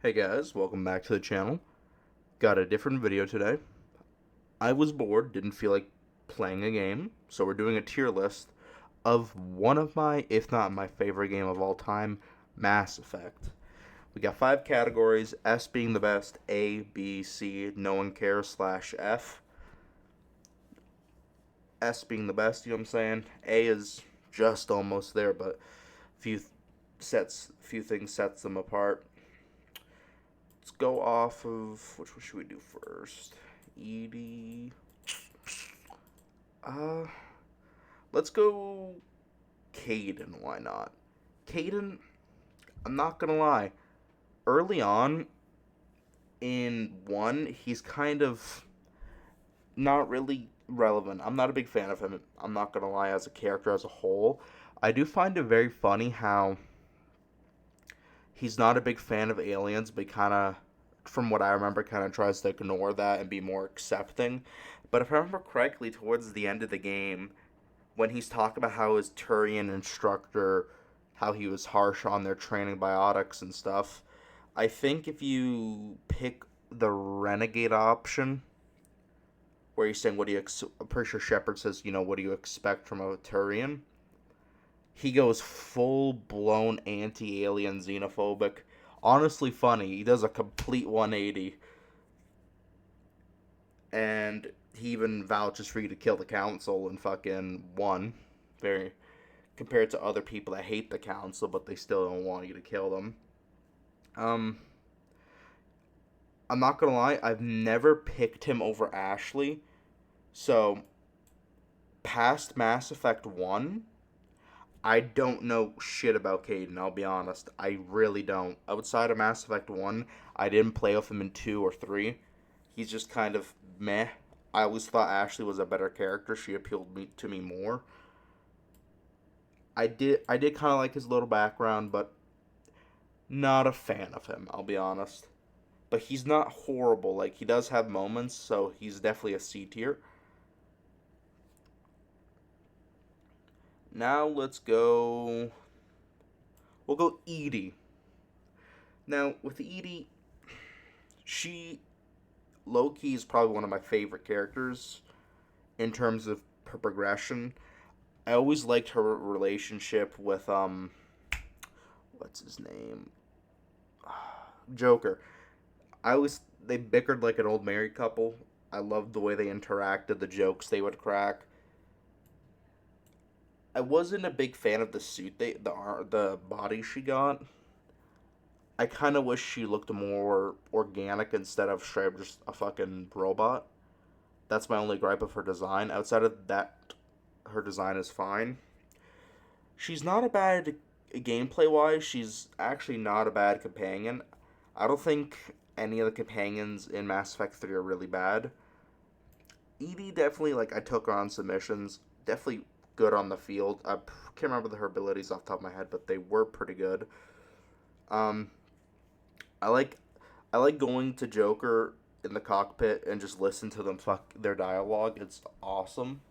Hey guys, welcome back to the channel. Got a different video today. I was bored, didn't feel like playing a game, so we're doing a tier list of one of my, if not my favorite game of all time, Mass Effect. We got 5 categories, S being the best, A, B, C, no one cares, slash F. S being the best, you know what I'm saying? A is just almost there, but few things sets them apart. Let's go off of which one should we do first? Edie. Uh, let's go Caden. Why not? Caden. I'm not gonna lie. Early on in one, he's kind of not really relevant. I'm not a big fan of him. I'm not gonna lie. As a character as a whole, I do find it very funny how he's not a big fan of aliens, but kind of, from what I remember, kind of tries to ignore that and be more accepting. But if I remember correctly, towards the end of the game, when he's talking about how his Turian instructor, how he was harsh on their training biotics and stuff, I think if you pick the renegade option, where he's saying, "What do you?" I'm pretty sure Shepard says, "What do you expect from a Turian?" He goes full blown anti alien xenophobic. Honestly funny. He does a complete 180. And he even vouches for you to kill the council in fucking one. Very compared to other people that hate the council but they still don't want you to kill them. Um I'm not gonna lie, I've never picked him over Ashley. So past Mass Effect 1, I don't know shit about Caden, I'll be honest. I really don't. Outside of Mass Effect 1, I didn't play with him in 2 or 3. He's just kind of meh. I always thought Ashley was a better character. She appealed to me more. I did kind of like his little background, but not a fan of him, I'll be honest. But he's not horrible. Like, he does have moments, so he's definitely a C tier. Now let's go. We'll go Edie. Now, with Edie, she low key is probably one of my favorite characters in terms of her progression. I always liked her relationship with what's his name? Joker. I always they bickered like an old married couple. I loved the way they interacted, the jokes they would crack. I wasn't a big fan of the suit the body she got. I kind of wish she looked more organic instead of straight up just a fucking robot. That's my only gripe of her design. Outside of that, her design is fine. She's not a bad gameplay wise. She's actually not a bad companion. I don't think any of the companions in Mass Effect 3 are really bad. Edie definitely, like, I took her on submissions. Definitely good on the field. I can't remember her abilities off the top of my head, but they were pretty good. Um, I like I like going to Joker in the cockpit and just listen to them fuck their dialogue. It's awesome.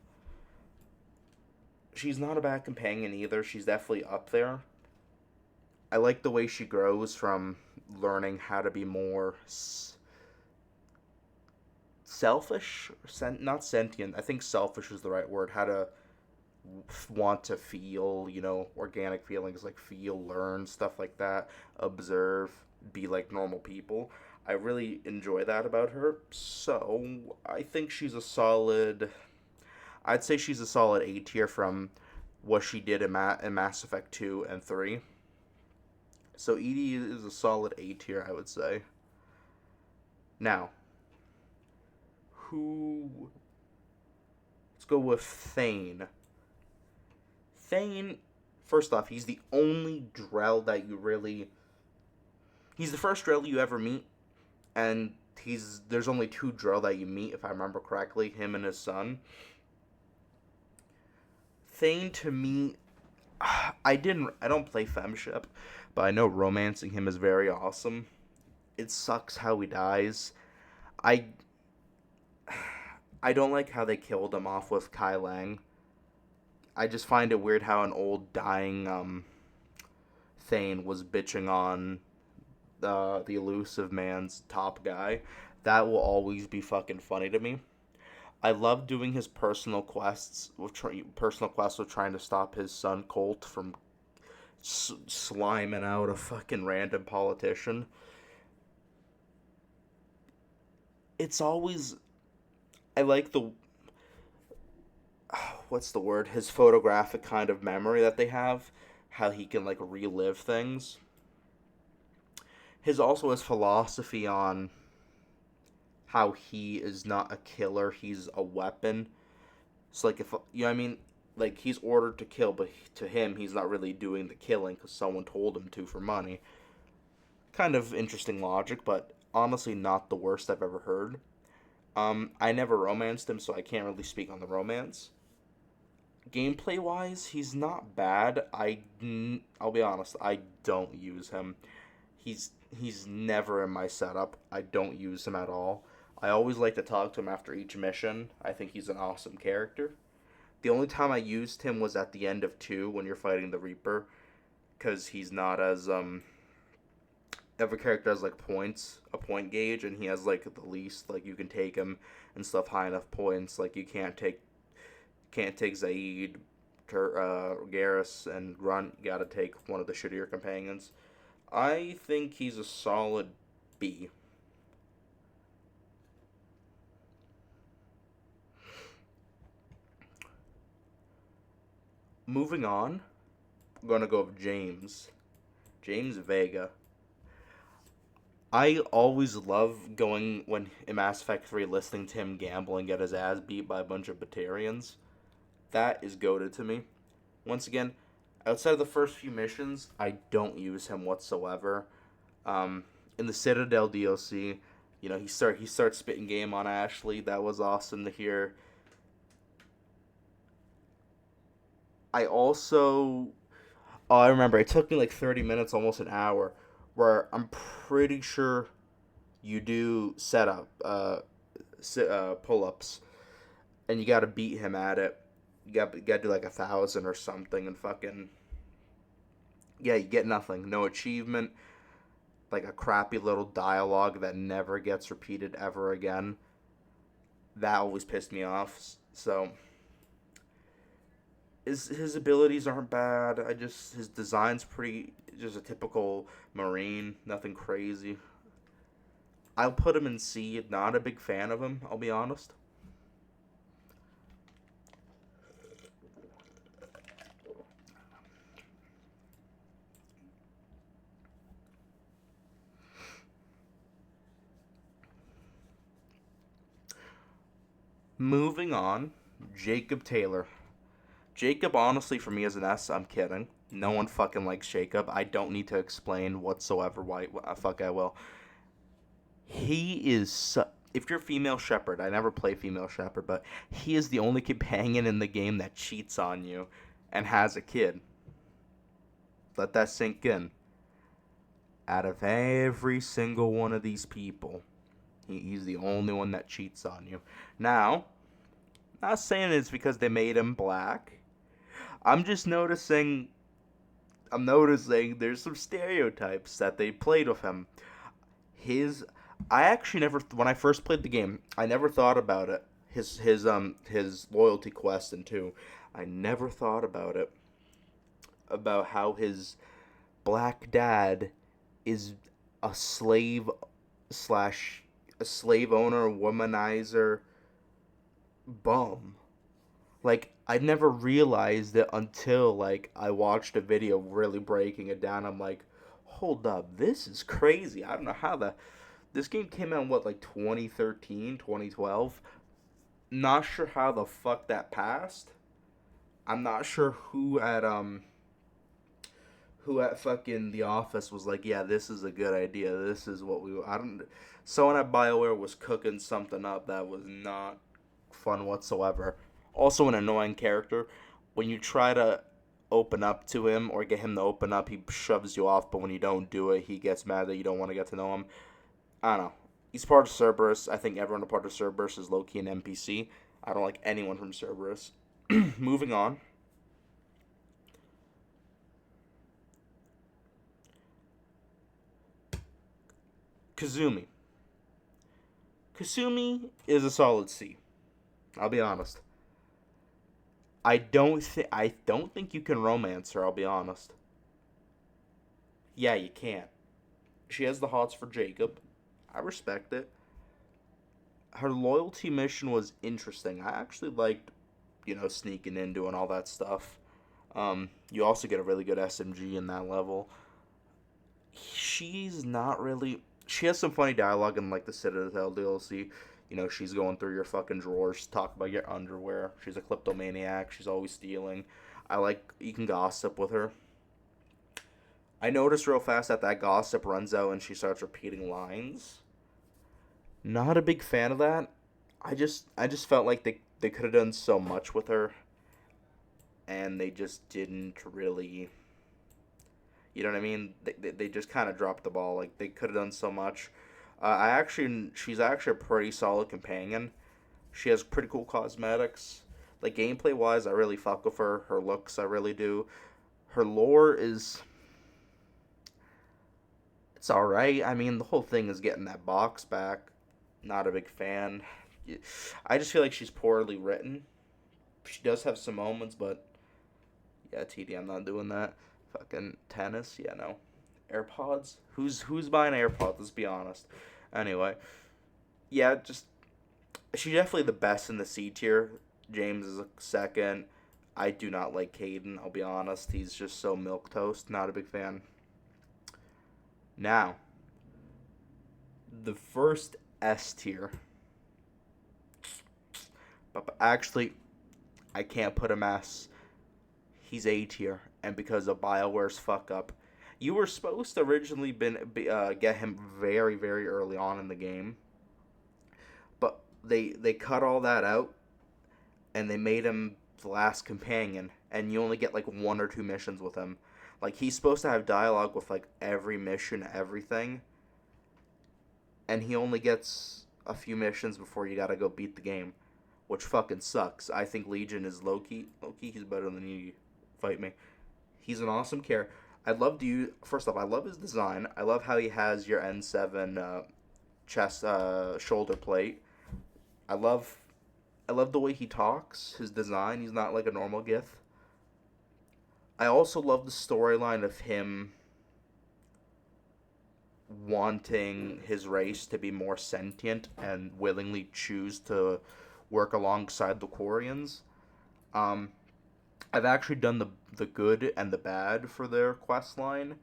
She's not a bad companion either. She's definitely up there. I like the way she grows from learning how to be more selfish, not sentient. I think selfish is the right word. How to want to feel, organic feelings like feel, learn, stuff like that, observe, be like normal people. I really enjoy that about her. So I think she's a solid. I'd say she's a solid A tier from what she did in Mass Effect 2 and 3. So Edie is a solid A tier, I would say. Now, who? Let's go with Thane. Thane, first off, he's the only Drell that you really. He's the first Drell you ever meet, and there's only 2 Drell that you meet, if I remember correctly, him and his son. Thane, to me, I don't play Femship, but I know romancing him is very awesome. It sucks how he dies. I I don't like how they killed him off with Kai Lang. I just find it weird how an old dying Thane was bitching on the elusive man's top guy. That will always be fucking funny to me. I love doing his personal quests with trying to stop his son Colt from sliming out a fucking random politician. It's always I like the what's the word? His photographic kind of memory that they have, how he can like relive things. His philosophy on how he is not a killer, he's a weapon. So like if you know what I mean, like he's ordered to kill, but to him he's not really doing the killing because someone told him to for money. Kind of interesting logic, but honestly not the worst I've ever heard. I never romanced him, so I can't really speak on the romance. Gameplay wise, he's not bad. I'll be honest, I don't use him. He's never in my setup. I don't use him at all. I always like to talk to him after each mission. I think he's an awesome character. The only time I used him was at the end of 2 when you're fighting the Reaper, because he's not as every character has like points, a point gauge, and he has like the least like you can take him and stuff high enough points. Like you can't take Zaid, Garrus, and Grunt. You gotta take one of the shittier companions. I think he's a solid B. Moving on, I'm gonna go with James. James Vega. I always love going when in Mass Effect 3 listening to him gamble and get his ass beat by a bunch of Batarians. That is goated to me. Once again, outside of the first few missions, I don't use him whatsoever. In the Citadel DLC, he starts spitting game on Ashley. That was awesome to hear. I also I remember it took me like 30 minutes, almost an hour, where I'm pretty sure you do setup pull ups, and you got to beat him at it. You got to do like 1,000 or something, and fucking yeah, you get nothing, no achievement, like a crappy little dialogue that never gets repeated ever again. That always pissed me off. So his abilities aren't bad. His design's pretty just a typical Marine, nothing crazy. I'll put him in C. Not a big fan of him, I'll be honest. Moving on, Jacob Taylor. Jacob, honestly, for me is an S. I'm kidding. No one fucking likes Jacob. I don't need to explain whatsoever why. Fuck, I will. He is. If you're female shepherd, I never play female shepherd, but he is the only companion in the game that cheats on you and has a kid. Let that sink in. Out of every single one of these people, he's the only one that cheats on you. Now, not saying it's because they made him black. I'm just noticing. I'm noticing there's some stereotypes that they played with him. His, I actually never when I first played the game, I never thought about it. His loyalty quest and 2, I never thought about it. About how his black dad is a slave slash a slave owner, womanizer, bum. Like I never realized it until like I watched a video really breaking it down. I'm like, hold up, this is crazy. I don't know how this game came out in what, like 2013, 2012. Not sure how the fuck that passed. I'm not sure who at fucking the office was like, yeah, this is a good idea. This is what we I don't someone at BioWare was cooking something up that was not fun whatsoever. Also an annoying character. When you try to open up to him or get him to open up, he shoves you off, but when you don't do it, he gets mad that you don't want to get to know him. I don't know. He's part of Cerberus. I think everyone a part of Cerberus is low-key an NPC. I don't like anyone from Cerberus. Moving on. Kazumi. Kasumi is a solid C. I'll be honest. I don't think you can romance her, I'll be honest. Yeah, you can't. She has the hots for Jacob. I respect it. Her loyalty mission was interesting. I actually liked, sneaking in, doing all that stuff. You also get a really good SMG in that level. She's not really. She has some funny dialogue in like the Citadel DLC. She's going through your fucking drawers, talk about your underwear. She's a kleptomaniac. She's always stealing. I like you can gossip with her. I noticed real fast that gossip runs out and she starts repeating lines. Not a big fan of that. I just felt like they could have done so much with her, and they just didn't really. You know what I mean? They just kind of dropped the ball. Like they could have done so much. She's actually a pretty solid companion. She has pretty cool cosmetics. Like gameplay wise, I really fuck with her. Her looks, I really do. Her lore is, it's all right. I mean, the whole thing is getting that box back. Not a big fan. I just feel like she's poorly written. She does have some moments, but yeah, TD, I'm not doing that. Fucking tennis, yeah, no. AirPods? Who's buying AirPods? Let's be honest. Anyway, yeah, just she's definitely the best in the C tier. James is a second. I do not like Caden. I'll be honest. He's just so milk toast. Not a big fan. Now, the first S tier. But actually, I can't put him S. He's A tier, and because of BioWare's fuck up, you were supposed to originally get him very very early on in the game, but they cut all that out, and they made him the last companion, and you only get like one or two missions with him. Like he's supposed to have dialogue with like every mission, everything, and he only gets a few missions before you gotta go beat the game, which fucking sucks. I think Legion is low key. Low key, he's better than you. Fight me. He's an awesome character. I'd love to use. First off, I love his design. I love how he has your N7 chest, shoulder plate. I love, I love the way he talks. His design. He's not like a normal Gith. I also love the storyline of him wanting his race to be more sentient and willingly choose to work alongside the Quarians. Um, I've actually done the good and the bad for their quest line.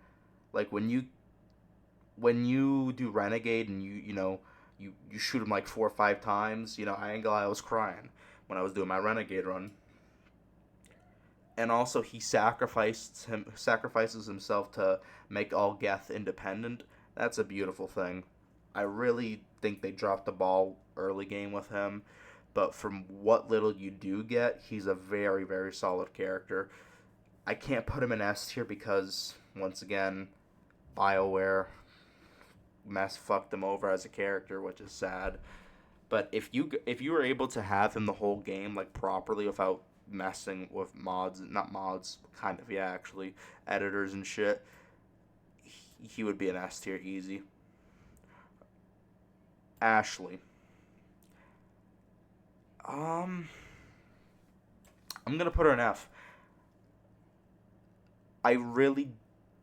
Like when you do Renegade and you shoot him like 4 or 5 times. I ain't gonna lie, I was crying when I was doing my Renegade run. And also he sacrifices himself to make all Geth independent. That's a beautiful thing. I really think they dropped the ball early game with him, but from what little you do get, he's a very very solid character. I can't put him in S tier because once again, BioWare mess fucked him over as a character, which is sad. But if you were able to have him the whole game like properly without messing with mods, not mods, kind of, yeah, actually, editors and shit, he would be an S tier easy. Ashley. Um, I'm gonna put her an F. I really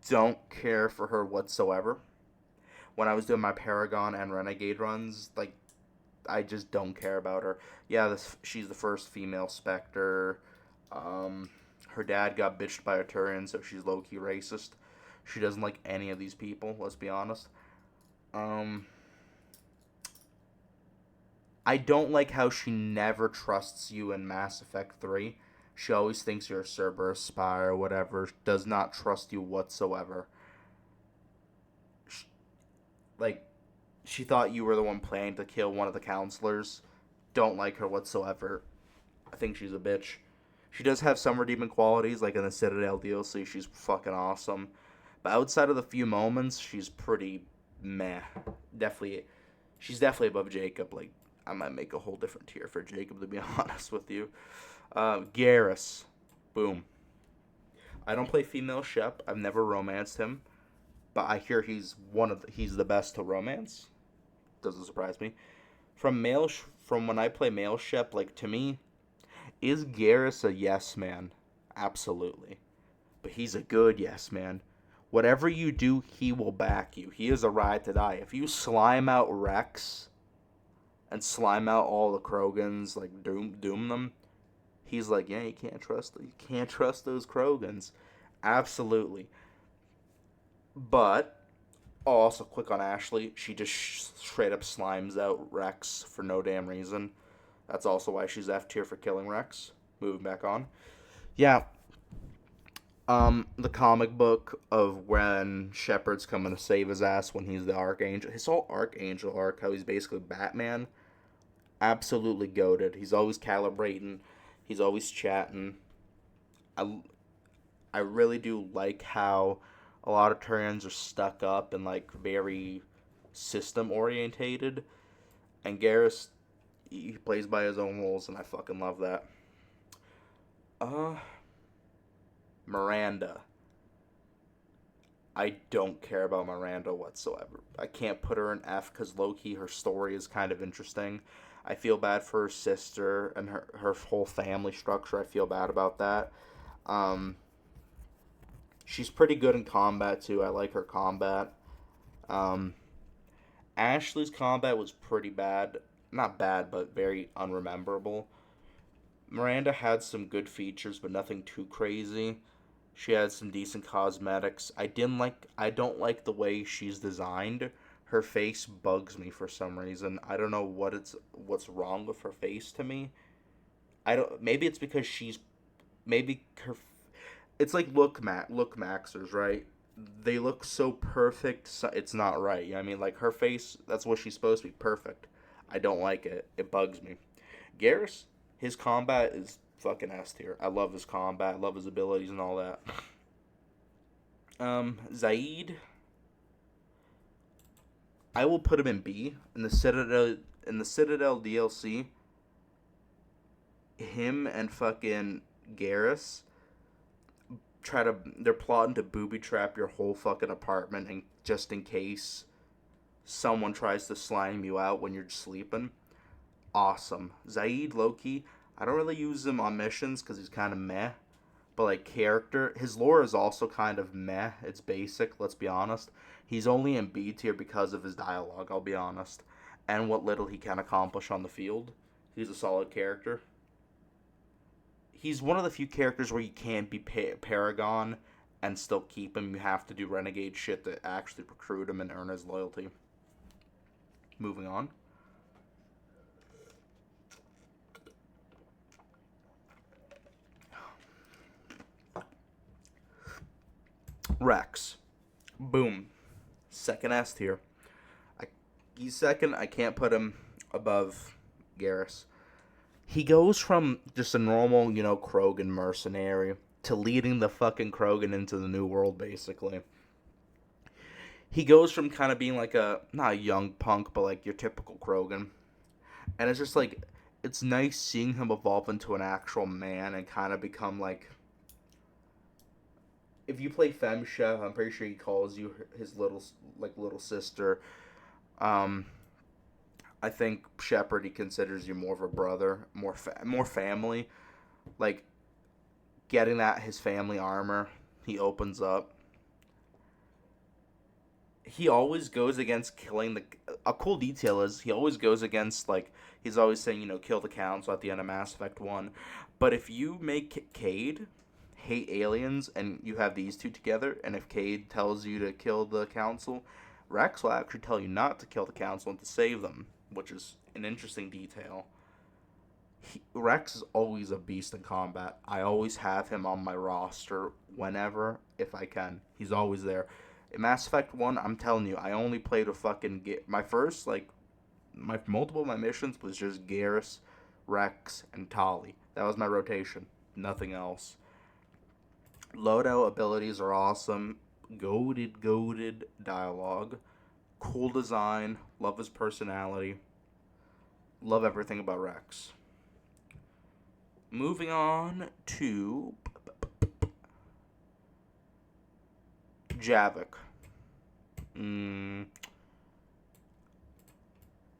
don't care for her whatsoever. When I was doing my Paragon and Renegade runs, like I just don't care about her. Yeah, she's the first female Spectre. Um, Her dad got bitched by a Turian, so she's low key racist. She doesn't like any of these people. Let's be honest. Um, I don't like how she never trusts you in Mass Effect 3. She always thinks you're a Cerberus spy or whatever. Does not trust you whatsoever. Sh like, she thought you were the one planning to kill one of the counselors. Don't like her whatsoever. I think she's a bitch. She does have some redeeming qualities, like in the Citadel DLC, she's fucking awesome. But outside of the few moments, she's pretty meh. Definitely, she's definitely above Jacob. Like, I might make a whole different tier for Jacob, to be honest with you. Garrus. Boom. I don't play female Shep. I've never romanced him. but I hear he's the best to romance. Doesn't surprise me. From when I play male ship, like to me, is Garrus a yes man? Absolutely. But he's a good yes man. Whatever you do, he will back you. He is a ride to die. If you slime out Rex and slime out all the Krogans, like doom them, he's like, yeah, you can't trust those Krogans. Absolutely. But also quick on Ashley, she just straight up slimes out Rex for no damn reason. That's also why she's F tier for killing Rex. Moving back on. Yeah, the comic book of when Shepard's coming to save his ass when he's the Archangel. His whole Archangel arc, how he's basically Batman, absolutely goated. He's always calibrating. He's always chatting. I, I really do like how a lot of Turians are stuck up and like very system orientated. And Garrus, he plays by his own rules, and I fucking love that. Uh, Miranda. I don't care about Miranda whatsoever. I can't put her in F because low-key her story is kind of interesting. I feel bad for her sister and her whole family structure. I feel bad about that. Um, she's pretty good in combat too. I like her combat. Um, Ashley's combat was pretty bad. Not bad, but very unrememberable. Miranda had some good features, but nothing too crazy. She had some decent cosmetics. I don't like the way she's designed. Her face bugs me for some reason. I don't know what's wrong with her face to me. I don't maybe it's because maybe her it's like look maxers, right? They look so perfect, so it's not right. You know what I mean? Like her face, that's what she's supposed to be, perfect. I don't like it. It bugs me. Garrus, his combat is fucking S tier. I love his combat. I love his abilities and all that. Zaid, I will put him in B in the Citadel. In the Citadel DLC, him and fucking Garrus they're plotting to booby trap your whole fucking apartment, and just in case someone tries to slime you out when you're sleeping. Awesome. Zaid Loki, I don't really use him on missions because he's kind of meh. But like character, his lore is also kind of meh. It's basic, let's be honest. He's only in B tier because of his dialogue, I'll be honest. And what little he can accomplish on the field. He's a solid character. He's one of the few characters where you can't be Paragon and still keep him. You have to do renegade shit to actually recruit him and earn his loyalty. Moving on. Rex. Boom. Second S tier. He's second. I can't put him above Garrus. He goes from just a normal, Krogan mercenary to leading the fucking Krogan into the New World, basically. He goes from kind of being like not a young punk, but like your typical Krogan. And it's just like, it's nice seeing him evolve into an actual man and kind of become like, if you play Femsha, I'm pretty sure he calls you his little sister. I think Shepard, he considers you more of a brother, more family. Like getting that his family armor, he opens up. He always goes against killing the. A cool detail is he always goes against like he's always saying kill the council at the end of Mass Effect 1, but if you make Cade hate aliens and you have these two together, and if Cade tells you to kill the council, Rex will actually tell you not to kill the council and to save them, which is an interesting detail. Rex is always a beast in combat. I always have him on my roster whenever, if I can. He's always there. In Mass Effect 1, I'm telling you, I only played a fucking... My first, multiple of my missions was just Garrus, Rex, and Tali. That was my rotation. Nothing else. Loadout abilities are awesome. Goated dialogue. Cool design. Love his personality. Love everything about Rex. Moving on to Javik. Mm,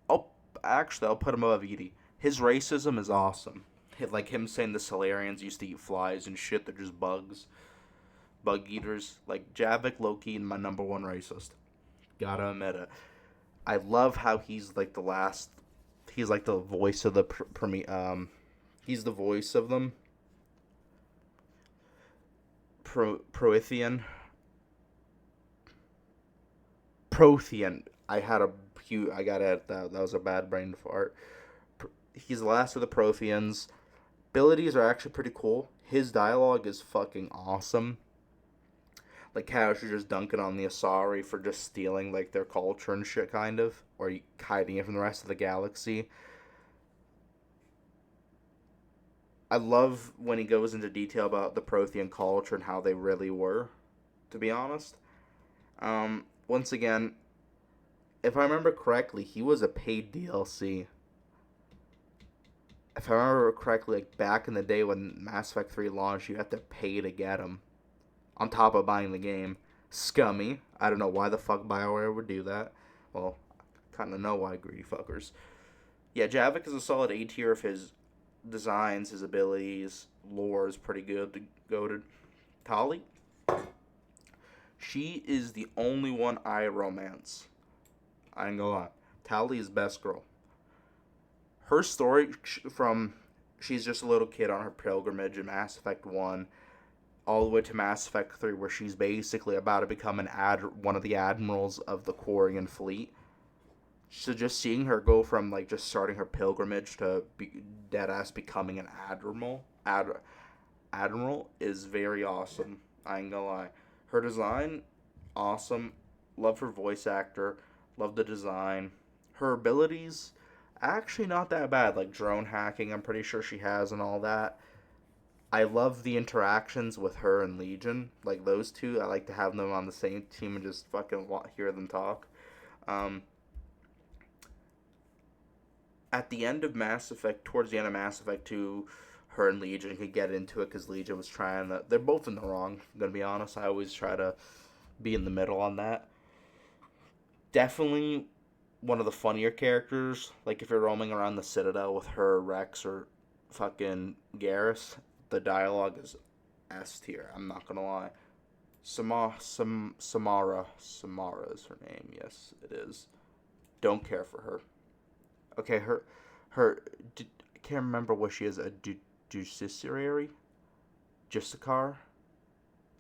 oh, actually, I'll put him above Edie. His racism is awesome. Like him saying the Solarians used to eat flies and shit. They're just bugs, bug eaters. Like Javik, Loki, and my number one racist. Gotta admit it. I love how he's like the last. He's like the voice of the he's the voice of them. Prothean. Prothean. I had a huge. I got it. That was a bad brain fart. He's the last of the Protheans. Abilities are actually pretty cool. His dialogue is fucking awesome. Like how she's just dunking on the Asari for just stealing like their culture and shit, kind of, or hiding it from the rest of the galaxy. I love when he goes into detail about the Prothean culture and how they really were. To be honest, once again, if I remember correctly, he was a paid DLC. If I remember correctly, like back in the day when Mass Effect 3 launched, you had to pay to get him on top of buying the game. Scummy. I don't know why the fuck BioWare would do that. Well, kind of know why, greedy fuckers. Yeah, Javik is a solid A tier of his designs, his abilities, lore is pretty good to go to. Tali, she is the only one I romance. I ain't gonna lie. Tali is best girl. Her story from she's just a little kid on her pilgrimage in Mass Effect 1 all the way to Mass Effect 3, where she's basically about to become one of the admirals of the Quarian fleet. So just seeing her go from like just starting her pilgrimage to dead ass becoming an admiral is very awesome. I ain't gonna lie. Her design, awesome. Love her voice actor. Love the design. Her abilities, actually not that bad. Like drone hacking, I'm pretty sure she has and all that. I love the interactions with her and Legion. Like those two, I like to have them on the same team and just fucking hear them talk. Um, at the end of Mass Effect, towards the end of Mass Effect 2, her and Legion could get into it because Legion was trying to. They're both in the wrong, I'm gonna be honest. I always try to be in the middle on that. Definitely one of the funnier characters. Like if you're roaming around the Citadel with her, Rex, or fucking Garrus, the dialogue is S tier. I'm not gonna lie. Samara is her name. Yes, it is. Don't care for her. Okay, her. I can't remember what she is. A justiciary, Justicar.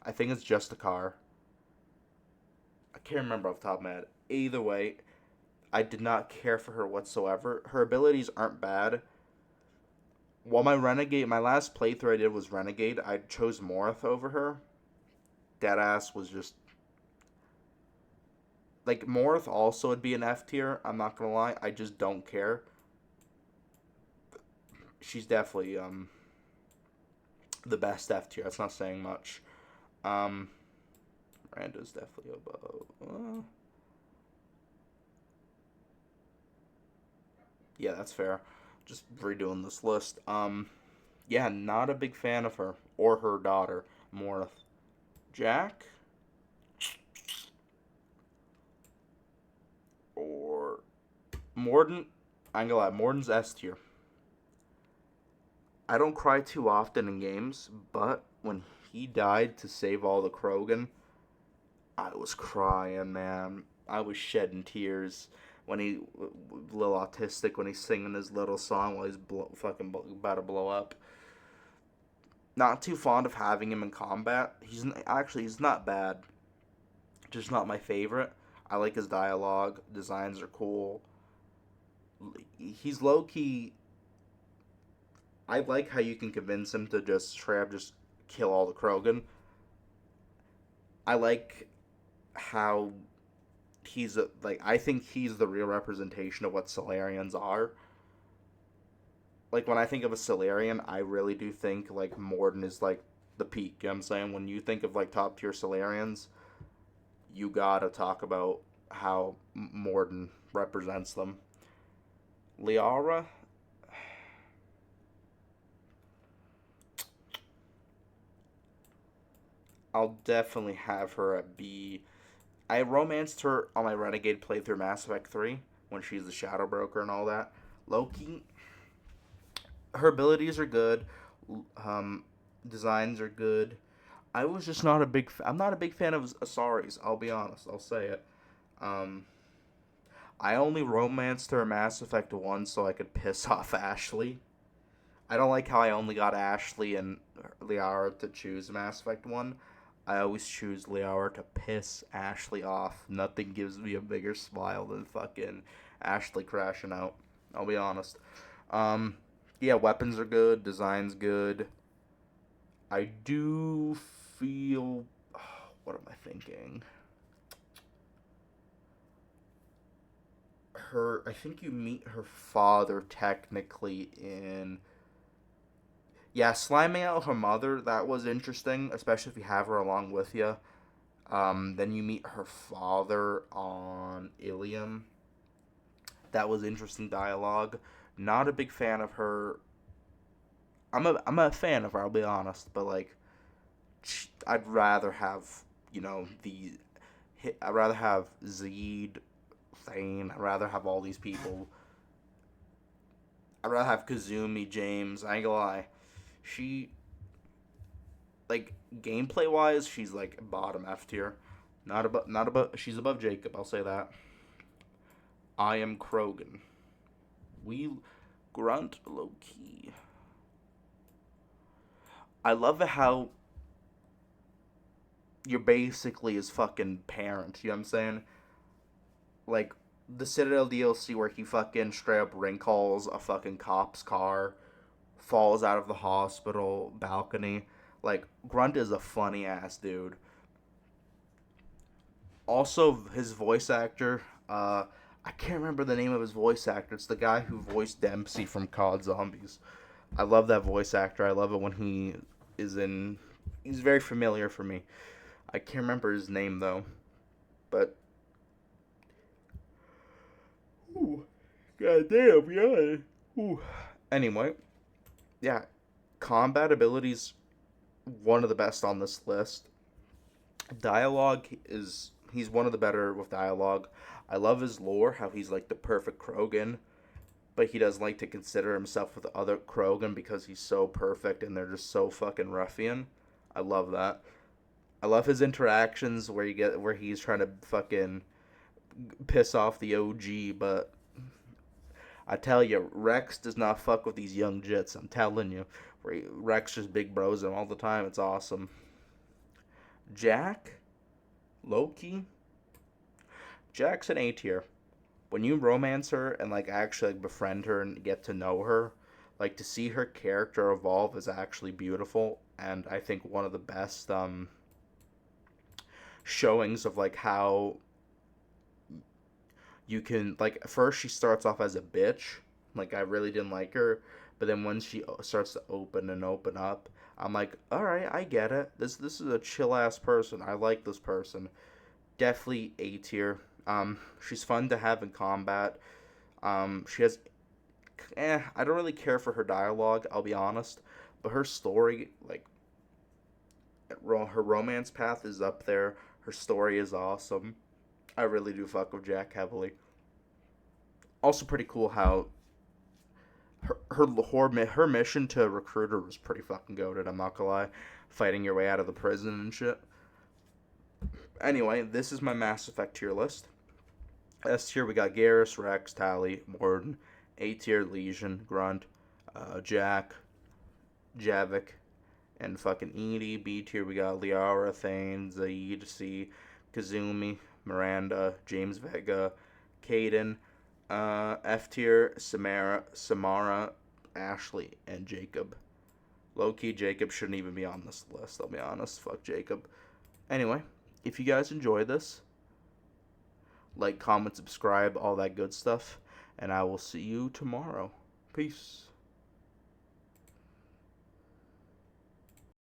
I think it's Justicar. I can't remember off the top of my head. Either way, I did not care for her whatsoever. Her abilities aren't bad. While my last playthrough I did was Renegade, I chose Morith over her. Deadass was just like Morith also would be an F tier. I'm not gonna lie, I just don't care. She's definitely the best F tier. That's not saying much. Um, Miranda's definitely above. Yeah, that's fair. Just redoing this list. Yeah, not a big fan of her or her daughter, Morith. Jack or Morden. I ain't gonna lie, Morden's S tier. I don't cry too often in games, but when he died to save all the Krogan, I was crying, man. I was shedding tears when he, a little autistic, when he's singing his little song while he's fucking about to blow up. Not too fond of having him in combat. He's not bad, just not my favorite. I like his dialogue. Designs are cool. He's low key. I like how you can convince him to just straight up just kill all the Krogan. I like how like I think he's the real representation of what Solarians are. Like when I think of a Solarian, I really do think like Morden is like the peak. You know what I'm saying? When you think of like top tier Solarians, you gotta talk about how Morden represents them. Liara, I'll definitely have her at B. I romanced her on my Renegade playthrough Mass Effect 3 when she's the Shadow Broker and all that. Loki, her abilities are good. Um, designs are good. I was just not a big. I'm not a big fan of Asari's. I'll be honest. I'll say it. Um, I only romanced her in Mass Effect 1 so I could piss off Ashley. I don't like how I only got Ashley and Liara to choose Mass Effect 1. I always choose Liara to piss Ashley off. Nothing gives me a bigger smile than fucking Ashley crashing out. I'll be honest. Um, yeah, weapons are good, design's good. I do feel. What am I thinking? I think you meet her father technically in. Yeah, sliming out her mother, that was interesting, especially if you have her along with you. Then you meet her father on Ilium. That was interesting dialogue. Not a big fan of her. I'm a fan of her, I'll be honest, but like, I'd rather have, the. I'd rather have Zeed, Thane, I'd rather have all these people. I'd rather have Kazumi, James, I ain't gonna lie. She, like, gameplay wise, she's like bottom F tier. Not above, she's above Jacob, I'll say that. I am Krogan. We grunt low key. I love how you're basically his fucking parent, you know what I'm saying? Like, the Citadel DLC where he fucking straight up ring calls a fucking cop's car, falls out of the hospital balcony. Like, Grunt is a funny ass dude. Also, his voice actor, I can't remember the name of his voice actor. It's the guy who voiced Dempsey from COD Zombies. I love that voice actor. I love it when he is in. He's very familiar for me. I can't remember his name though, but. Ooh, goddamn, yeah. Ooh. Anyway, yeah, combat abilities one of the best on this list. Dialogue is he's one of the better with dialogue. I love his lore, how he's like the perfect Krogan, but he doesn't like to consider himself with other Krogan because he's so perfect and they're just so fucking ruffian. I love that. I love his interactions where he's trying to fucking piss off the OG, but I tell you, Rex does not fuck with these young jits. I'm telling you, Rex just big bros him all the time. It's awesome. Jack, Loki, Jack's an A tier. When you romance her and like actually like, befriend her and get to know her, like to see her character evolve is actually beautiful, and I think one of the best showings of like how you can like first she starts off as a bitch, like I really didn't like her, but then when she starts to open up, I'm like, all right, I get it. This is a chill ass person. I like this person. Definitely A tier. She's fun to have in combat. She has, I don't really care for her dialogue. I'll be honest, but her story, like, her romance path is up there. Her story is awesome. I really do fuck with Jack heavily. Also, pretty cool how her mission to recruit her was pretty fucking goated. I'm not gonna lie, fighting your way out of the prison and shit. Anyway, this is my Mass Effect tier list. S tier we got Garrus, Rex, Tali, Morden. A tier Legion, Grunt, Jack, Javik, and fucking Edie. B tier we got Liara, Thane, Zaid, C, Kazumi, Miranda, James Vega, Caden. F tier Samara, Ashley, and Jacob. Low key, Jacob shouldn't even be on this list. I'll be honest. Fuck Jacob. Anyway, if you guys enjoy this, like, comment, subscribe, all that good stuff, and I will see you tomorrow. Peace.